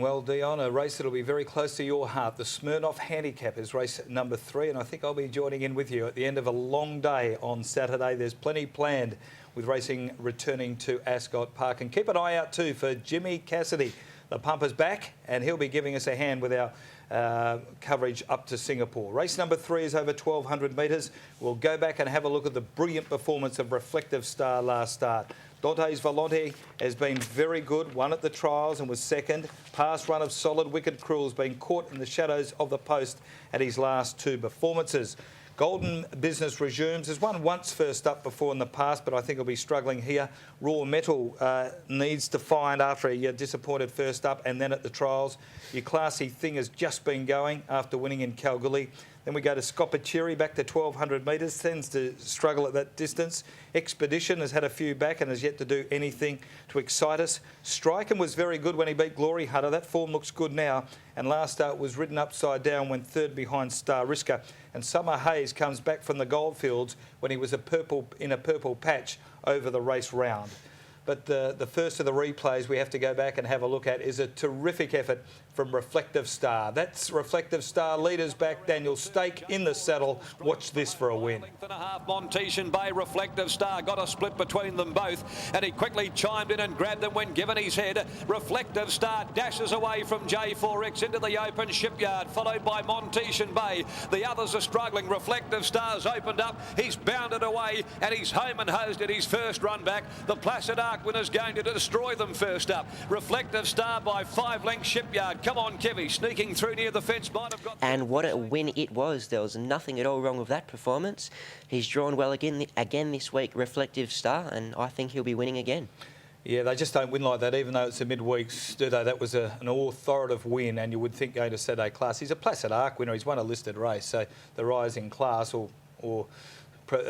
Well, Dion, a race that'll be very close to your heart. The Smirnoff Handicap is race number 3, and I think I'll be joining in with you at the end of a long day on Saturday. There's plenty planned with racing returning to Ascot Park. And keep an eye out too for Jimmy Cassidy. The pumper's back, and he'll be giving us a hand with our coverage up to Singapore. Race number 3 is over 1,200 metres. We'll go back and have a look at the brilliant performance of Reflective Star last start. Dante's Volante has been very good, won at the trials and was second. Past run of Solid Wicked Cruel has been caught in the shadows of the post at his last 2 performances. Golden Business resumes. Has won once first up before in the past, but I think he'll be struggling here. Raw Metal needs to find after a disappointed first up and then at the trials. Your Classy Thing has just been going after winning in Kalgoorlie. Then we go to Scopachiri back to 1,200 metres, tends to struggle at that distance. Expedition has had a few back and has yet to do anything to excite us. Striken was very good when he beat Glory Hunter. That form looks good now. And last start was ridden upside down when third behind Star Risker. And Summer Hayes comes back from the Goldfields when he was in a purple patch over the race round. But the first of the replays we have to go back and have a look at is a terrific effort from Reflective Star. That's Reflective Star, leaders back, Daniel Stake in the saddle. Watch this for a win. Length and a half, Montesian Bay, Reflective Star got a split between them both, and he quickly chimed in and grabbed them when given his head. Reflective Star dashes away from J4X into the open shipyard, followed by Montesian Bay. The others are struggling. Reflective Star's opened up, he's bounded away, and he's home and hosed at his first run back. The Placid Arc winner's going to destroy them first up. Reflective Star by 5 lengths Shipyard. Come on, Kevy, sneaking through near the fence. Might have got. And what a win it was. There was nothing at all wrong with that performance. He's drawn well again this week, Reflective Star, and I think he'll be winning again. Yeah, they just don't win like that, even though it's a midweek, do they? That was an authoritative win, and you would think going to Saturday Class. He's a Placid Arc winner. He's won a listed race, so the rising class or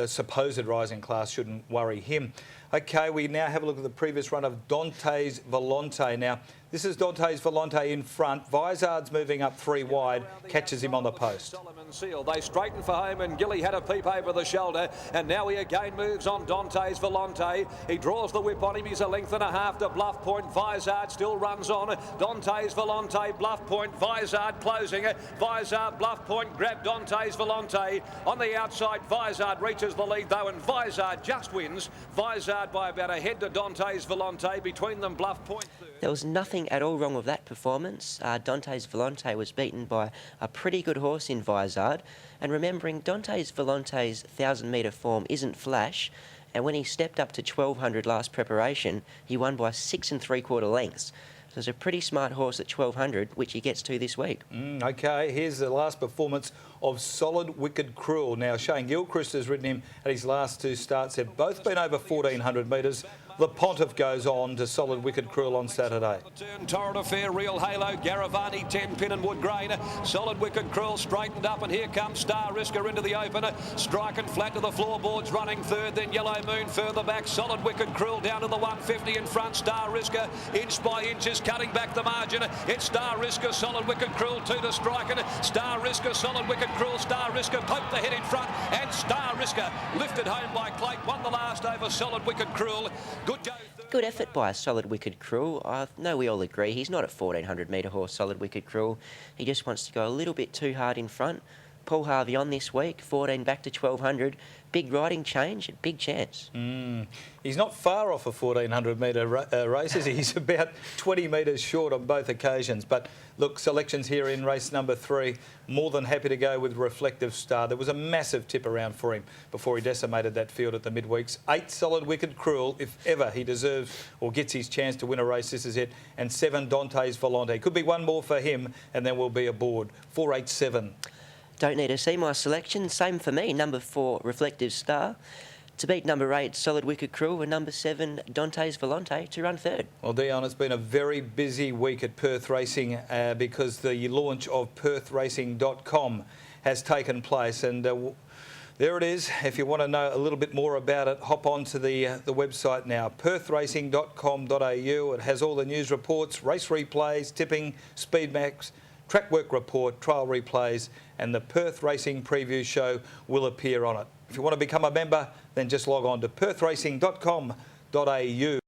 supposed rising class shouldn't worry him. Okay, we now have a look at the previous run of Dante's Volante. Now, this is Dante's Volante in front. Vizard's moving up 3 wide, catches him on the post. They straighten for home, and Gilly had a peep over the shoulder, and now he again moves on Dante's Volante. He draws the whip on him. He's a length and a half to Bluff Point. Vizard still runs on. Dante's Volante, Bluff Point, Vizard closing. Vizard, Bluff Point, grab Dante's Volante. On the outside, Vizard reaches the lead though, and Vizard just wins. Vizard by about a head to Dante's Volante. Between them, Bluff Point. There was nothing at all wrong with that performance. Dante's Volante was beaten by a pretty good horse in Vizard. And remembering, Dante's Volante's 1,000-metre form isn't flash. And when he stepped up to 1,200 last preparation, he won by 6 3/4 lengths. So it's a pretty smart horse at 1,200, which he gets to this week. Okay, here's the last performance of Solid Wicked Cruel. Now, Shane Gilchrist has ridden him at his last 2 starts. They've both been over 1,400 metres. The Pontiff goes on to Solid Wicked Cruel on Saturday. Torrid Affair, Real Halo, Garavani, 10 Pin and Wood Grain. Solid Wicked Cruel straightened up, and here comes Star Risker into the open. Striking flat to the floorboards, running third, then Yellow Moon further back. Solid Wicked Cruel down to the 150 in front. Star Risker inch by inch is cutting back the margin. It's Star Risker, Solid Wicked Cruel, 2 to Striking. Star Risker, Solid Wicked Cruel, Star Risker poked the head in front, and Star Risker lifted home by Clake, won the last over Solid Wicked Cruel. Good go. Good effort by Solid Wicked Cruel. I know we all agree he's not a 1,400-metre horse, Solid Wicked Cruel. He just wants to go a little bit too hard in front. Paul Harvey on this week, 14 back to 1,200. Big riding change, big chance. He's not far off a 1,400-metre race, is he? He's about 20 metres short on both occasions. But look, selections here in race number 3. More than happy to go with Reflective Star. There was a massive tip around for him before he decimated that field at the midweeks. 8 Solid Wicked Cruel, if ever he deserves or gets his chance to win a race, this is it. And 7 Dante's Volante. Could be one more for him, and then we'll be aboard. 4, 8, 7. Don't need to see my selection. Same for me. Number 4, Reflective Star. To beat number 8, Solid Wicked Cruel, and number 7, Dante's Volante, to run third. Well, Dion, it's been a very busy week at Perth Racing because the launch of PerthRacing.com has taken place, and there it is. If you want to know a little bit more about it, hop on to the website now, perthracing.com.au. It has all the news reports, race replays, tipping, speed max, track work report, trial replays, and the Perth Racing Preview Show will appear on it. If you want to become a member, then just log on to perthracing.com.au.